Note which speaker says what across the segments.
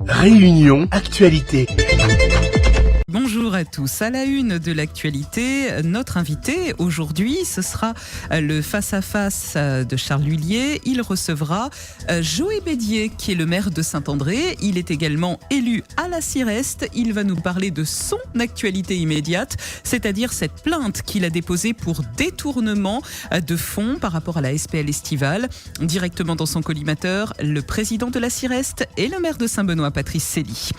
Speaker 1: Réunion Actualité.
Speaker 2: Bonjour à tous. À la une de l'actualité, notre invité aujourd'hui, ce sera le face-à-face de Charles L'Huillier. Il recevra Joé Bédier, qui est le maire de Saint-André. Il est également élu à la CIREST. Il va nous parler de son actualité immédiate, c'est-à-dire cette plainte qu'il a déposée pour détournement de fonds par rapport à la SPL estivale. Directement dans son collimateur, le président de la CIREST et le maire de Saint-Benoît, Patrice Célie.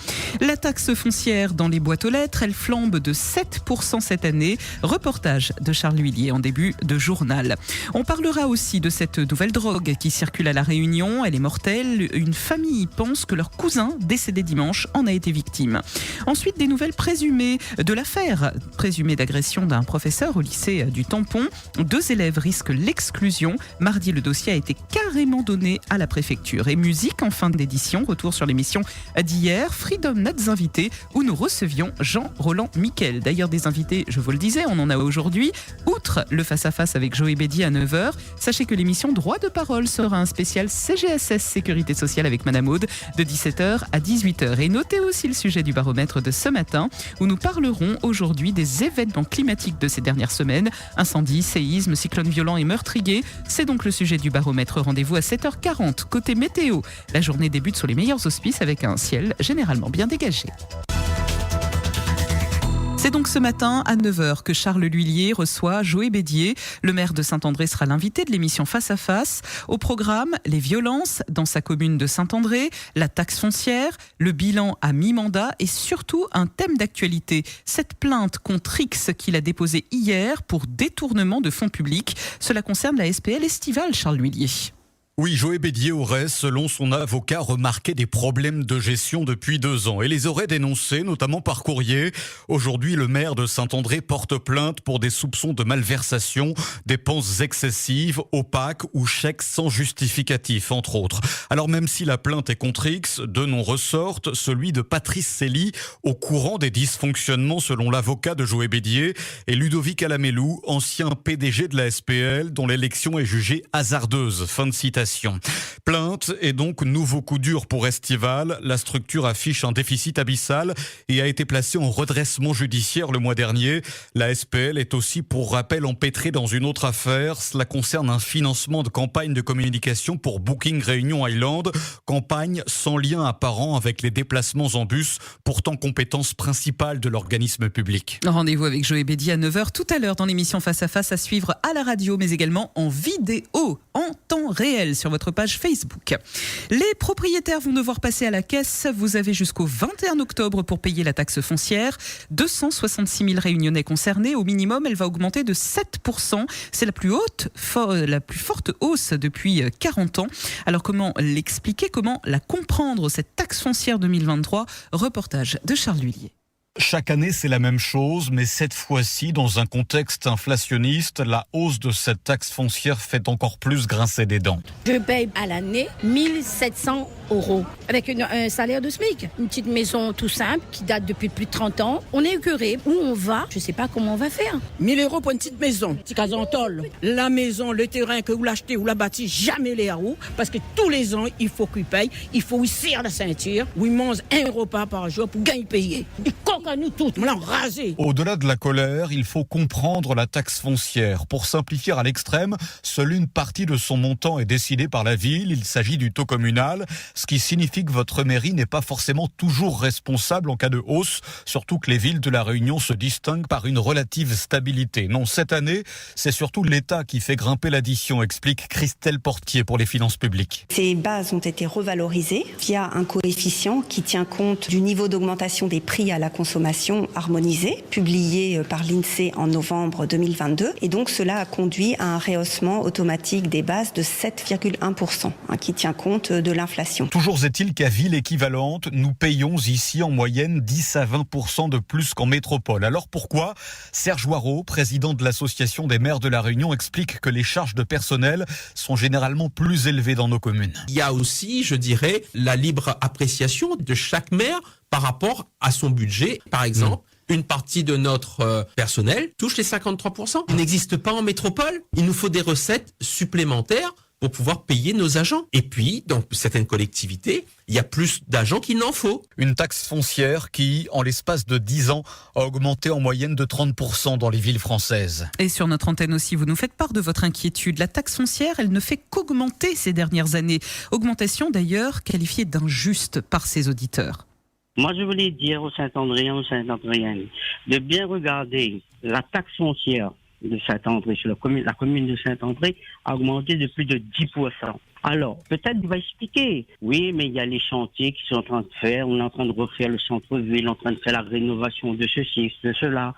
Speaker 2: La taxe foncière dans les boîtes aux lettres, elle flambe de 7% cette année. Reportage de Charles L'Huillier en début de journal. On parlera aussi de cette nouvelle drogue qui circule à La Réunion. Elle est mortelle. Une famille pense que leur cousin, décédé dimanche, en a été victime. Ensuite, des nouvelles présumées de l'affaire présumée d'agression d'un professeur au lycée du Tampon. 2 élèves risquent l'exclusion. Mardi, le dossier a été carrément donné à la préfecture. Et musique en fin d'édition. Retour sur l'émission d'hier, Freedom Notes invités, où nous recevions Jean-Roland Miquel. D'ailleurs, des invités, je vous le disais, on en a aujourd'hui. Outre le face-à-face avec Joé Bédier à 9h, sachez que l'émission Droit de parole sera un spécial CGSS Sécurité sociale avec Madame Aude de 17h à 18h. Et notez aussi le sujet du baromètre de ce matin, où nous parlerons aujourd'hui des événements climatiques de ces dernières semaines. Incendies, séismes, cyclones violents et meurtriers. C'est donc le sujet du baromètre. Rendez-vous à 7h40. Côté météo, la journée débute sous les meilleurs auspices avec un ciel généralement bien dégagé. C'est donc ce matin à 9h que Charles L'Huillier reçoit Joé Bédier. Le maire de Saint-André sera l'invité de l'émission Face à Face. Au programme, les violences dans sa commune de Saint-André, la taxe foncière, le bilan à mi-mandat et surtout un thème d'actualité. Cette plainte contre X qu'il a déposée hier pour détournement de fonds publics. Cela concerne la SPL estivale, Charles L'Huillier.
Speaker 3: Oui, Joé Bédier aurait, selon son avocat, remarqué des problèmes de gestion depuis 2 ans et les aurait dénoncés, notamment par courrier. Aujourd'hui, le maire de Saint-André porte plainte pour des soupçons de malversation, dépenses excessives, opaques ou chèques sans justificatif, entre autres. Alors même si la plainte est contre X, 2 noms ressortent, celui de Patrice Célie, au courant des dysfonctionnements selon l'avocat de Joé Bédier, et Ludovic Alamelou, ancien PDG de la SPL, dont l'élection est jugée hasardeuse. Fin de citation. Plainte et donc nouveau coup dur pour Estival. La structure affiche un déficit abyssal et a été placée en redressement judiciaire le mois dernier. La SPL est aussi, pour rappel, empêtrée dans une autre affaire. Cela concerne un financement de campagne de communication pour Booking Réunion Island. Campagne sans lien apparent avec les déplacements en bus, pourtant compétence principale de l'organisme public.
Speaker 2: Rendez-vous avec Joé Bédier à 9h tout à l'heure dans l'émission Face à Face à suivre à la radio, mais également en vidéo, en temps réel sur votre page Facebook. Les propriétaires vont devoir passer à la caisse. Vous avez jusqu'au 21 octobre pour payer la taxe foncière. 266 000 Réunionnais concernés. Au minimum, elle va augmenter de 7%. C'est la plus forte hausse depuis 40 ans. Alors comment l'expliquer, comment la comprendre, cette taxe foncière 2023 ? Reportage de Charles L'Huillier.
Speaker 3: Chaque année, c'est la même chose, mais cette fois-ci, dans un contexte inflationniste, la hausse de cette taxe foncière fait encore plus grincer des dents.
Speaker 4: Je paye à l'année 1 700 € avec un salaire de SMIC. Une petite maison tout simple qui date depuis plus de 30 ans. On est écœuré. Où on va, je ne sais pas comment on va faire.
Speaker 5: 1 000 € pour une petite maison, petit casantol. La maison, le terrain que vous l'achetez ou la bâti, jamais les à vous, parce que tous les ans, il faut qu'ils payent. Il faut qu'ils serrent la ceinture, où ils mangent 1 repas par jour pour gagner payer. Ils coquent à nous tous, on l'a rasé.
Speaker 3: Au-delà de la colère, il faut comprendre la taxe foncière. Pour simplifier à l'extrême, seule une partie de son montant est décidée par la ville. Il s'agit du taux communal, ce qui signifie que votre mairie n'est pas forcément toujours responsable en cas de hausse, surtout que les villes de la Réunion se distinguent par une relative stabilité. Non, cette année, c'est surtout l'État qui fait grimper l'addition, explique Christelle Portier pour les finances publiques.
Speaker 6: Ces bases ont été revalorisées via un coefficient qui tient compte du niveau d'augmentation des prix à la consommation harmonisé, publié par l'INSEE en novembre 2022. Et donc cela a conduit à un rehaussement automatique des bases de 7,1%, qui tient compte de l'inflation.
Speaker 3: Toujours est-il qu'à ville équivalente, nous payons ici en moyenne 10 à 20% de plus qu'en métropole. Alors pourquoi ? Serge Hoireau, président de l'Association des maires de la Réunion, explique que les charges de personnel sont généralement plus élevées dans nos communes.
Speaker 7: Il y a aussi, je dirais, la libre appréciation de chaque maire par rapport à son budget. Par exemple, une partie de notre personnel touche les 53%. Il n'existe pas en métropole. Il nous faut des recettes supplémentaires pour pouvoir payer nos agents. Et puis, dans certaines collectivités, il y a plus d'agents qu'il n'en faut.
Speaker 3: Une taxe foncière qui, en l'espace de 10 ans, a augmenté en moyenne de 30% dans les villes françaises.
Speaker 2: Et sur notre antenne aussi, vous nous faites part de votre inquiétude. La taxe foncière, elle ne fait qu'augmenter ces dernières années. Augmentation d'ailleurs qualifiée d'injuste par ses auditeurs.
Speaker 8: Moi, je voulais dire aux Saint-Andréens de bien regarder la taxe foncière de Saint-André, sur la commune de Saint-André, a augmenté de plus de 10%. Alors, peut-être il va expliquer. Oui, mais il y a les chantiers qui sont en train de faire. On est en train de refaire le centre-ville, en train de faire la rénovation de ceci, de cela.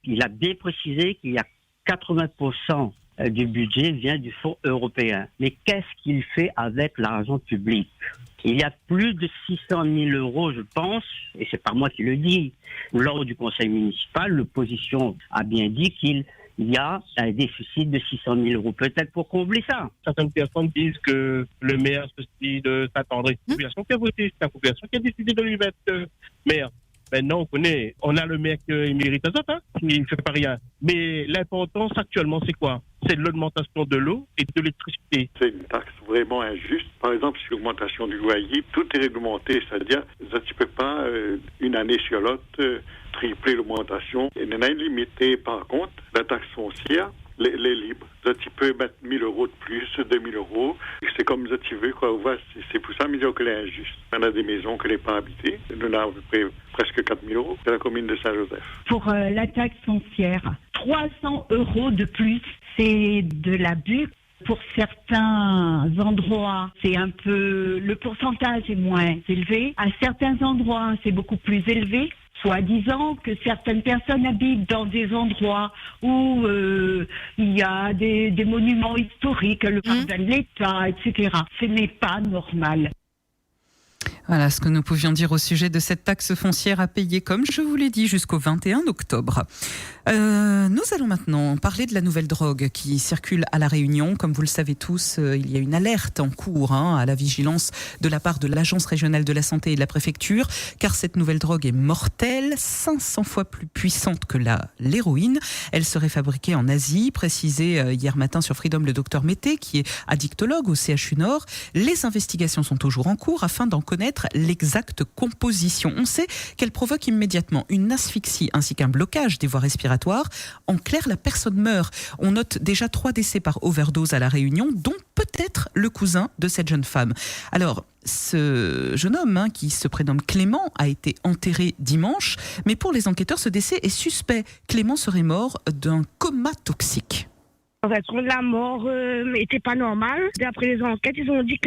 Speaker 8: Il a bien précisé qu'il y a 80% du budget vient du fonds européen. Mais qu'est-ce qu'il fait avec l'argent public ? Il y a plus de 600 000 euros, je pense, et c'est pas moi qui le dis. Lors du conseil municipal, l'opposition a bien dit qu'il y a un déficit de 600 000 euros, peut-être pour combler ça.
Speaker 9: Certaines personnes disent que le maire de Saint-André, c'est la population qui a voté, c'est la population qui a décidé de lui mettre maire. Maintenant, on a le maire qui mérite les autres, hein, il ne fait pas rien. Mais l'importance actuellement, c'est quoi ? C'est l'augmentation de l'eau et de l'électricité.
Speaker 10: C'est une taxe vraiment injuste. Par exemple, sur l'augmentation du loyer, tout est réglementé, c'est-à-dire que tu ne peux pas, une année sur l'autre, tripler l'augmentation. Il y en a une limitée. Par contre, la taxe foncière, les libres. Tu peux mettre 1 000 euros de plus, 2 000 euros. C'est comme tu veux, quoi. C'est pour ça, mais que c'est injuste. On a des maisons que n'est pas habitées. Nous avons à peu près presque 4 000 euros. C'est la commune de Saint-Joseph.
Speaker 11: Pour la taxe foncière, 300 euros de plus, c'est de l'abus. Pour certains endroits, c'est un peu, le pourcentage est moins élevé. À certains endroits, c'est beaucoup plus élevé. Soi-disant que certaines personnes habitent dans des endroits où il y a des monuments historiques, le jardin de l'État, etc. Ce n'est pas normal.
Speaker 2: Voilà ce que nous pouvions dire au sujet de cette taxe foncière à payer, comme je vous l'ai dit, jusqu'au 21 octobre. Nous allons maintenant parler de la nouvelle drogue qui circule à La Réunion. Comme vous le savez tous, il y a une alerte en cours à la vigilance de la part de l'Agence régionale de la santé et de la préfecture, car cette nouvelle drogue est mortelle, 500 fois plus puissante que l'héroïne. Elle serait fabriquée en Asie, précisé hier matin sur Freedom le docteur Mété, qui est addictologue au CHU Nord. Les investigations sont toujours en cours afin d'en connaître l'exacte composition. On sait qu'elle provoque immédiatement une asphyxie ainsi qu'un blocage des voies respiratoires. En clair, la personne meurt. On note déjà 3 décès par overdose à La Réunion, dont peut-être le cousin de cette jeune femme. Alors, ce jeune homme qui se prénomme Clément a été enterré dimanche, mais pour les enquêteurs, ce décès est suspect. Clément serait mort d'un coma toxique.
Speaker 12: En fait, la mort n'était pas normale. D'après les enquêtes, ils ont dit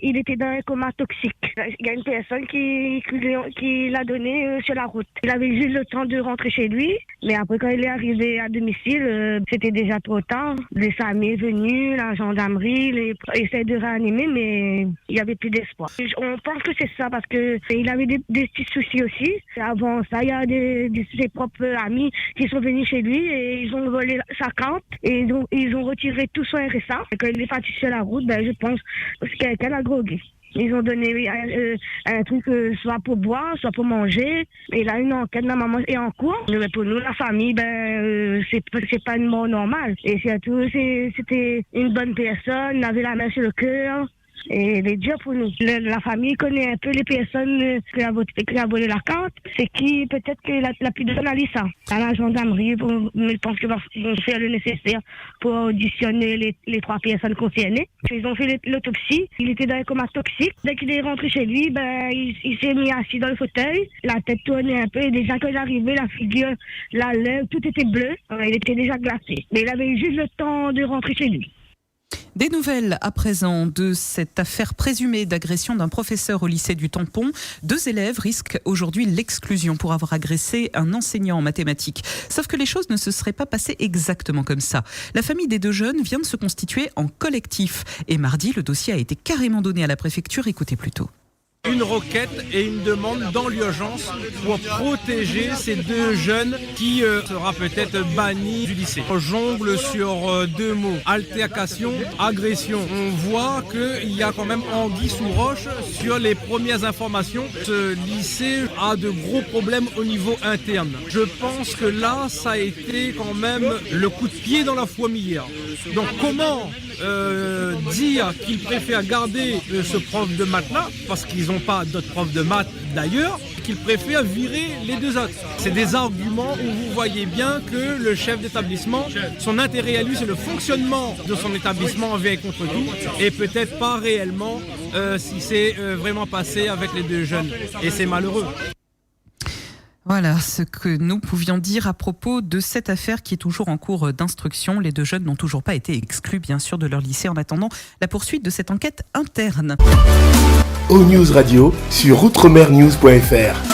Speaker 12: il était dans un coma toxique. Il y a une personne qui l'a donné sur la route. Il avait juste le temps de rentrer chez lui, mais après quand il est arrivé à domicile, c'était déjà trop tard. Les familles est venue, la gendarmerie, essaient de réanimer, mais il n'y avait plus d'espoir. On pense que c'est ça parce que il avait des petits soucis aussi. Avant ça, il y a ses propres amis qui sont venus chez lui et ils ont volé sa carte et ils ont retiré tout son RSA. Et quand il est parti sur la route, je pense que quelqu'un l'a drogué. Ils ont donné un truc soit pour boire, soit pour manger. Et là, une enquête normalement est en cours. Mais pour nous, la famille, c'est pas une mort normale. Et surtout, c'était une bonne personne, il avait la main sur le cœur. Et les dur pour nous. La famille connaît un peu les personnes qui a volé la carte. C'est qui, peut-être que la plus de ça. À la gendarmerie, je pense qu'ils vont faire le nécessaire pour auditionner les 3 personnes concernées. Ils ont fait l'autopsie. Il était dans un coma toxique. Dès qu'il est rentré chez lui, il s'est mis assis dans le fauteuil. La tête tournait un peu. Et déjà, quand il est arrivé, la figure, la lèvre, tout était bleu. Il était déjà glacé. Mais il avait juste le temps de rentrer chez lui.
Speaker 2: Des nouvelles à présent de cette affaire présumée d'agression d'un professeur au lycée du Tampon. 2 élèves risquent aujourd'hui l'exclusion pour avoir agressé un enseignant en mathématiques. Sauf que les choses ne se seraient pas passées exactement comme ça. La famille des 2 jeunes vient de se constituer en collectif. Et mardi, le dossier a été carrément donné à la préfecture. Écoutez plutôt.
Speaker 13: Une requête et une demande dans l'urgence pour protéger ces 2 jeunes qui sera peut-être bannis du lycée. On jongle sur 2 mots, altercation, agression. On voit qu'il y a quand même anguille sous roche sur les premières informations. Ce lycée a de gros problèmes au niveau interne. Je pense que là, ça a été quand même le coup de pied dans la fourmilière. Donc comment dire qu'ils préfèrent garder ce prof de maths-là, parce qu'ils n'ont pas d'autres profs de maths d'ailleurs, qu'ils préfèrent virer les deux autres. C'est des arguments où vous voyez bien que le chef d'établissement, son intérêt à lui, c'est le fonctionnement de son établissement envers et contre tout, et peut-être pas réellement si c'est vraiment passé avec les deux jeunes. Et c'est malheureux.
Speaker 2: Voilà ce que nous pouvions dire à propos de cette affaire qui est toujours en cours d'instruction. Les deux jeunes n'ont toujours pas été exclus, bien sûr, de leur lycée en attendant la poursuite de cette enquête interne.
Speaker 1: O-News Radio sur outremernews.fr.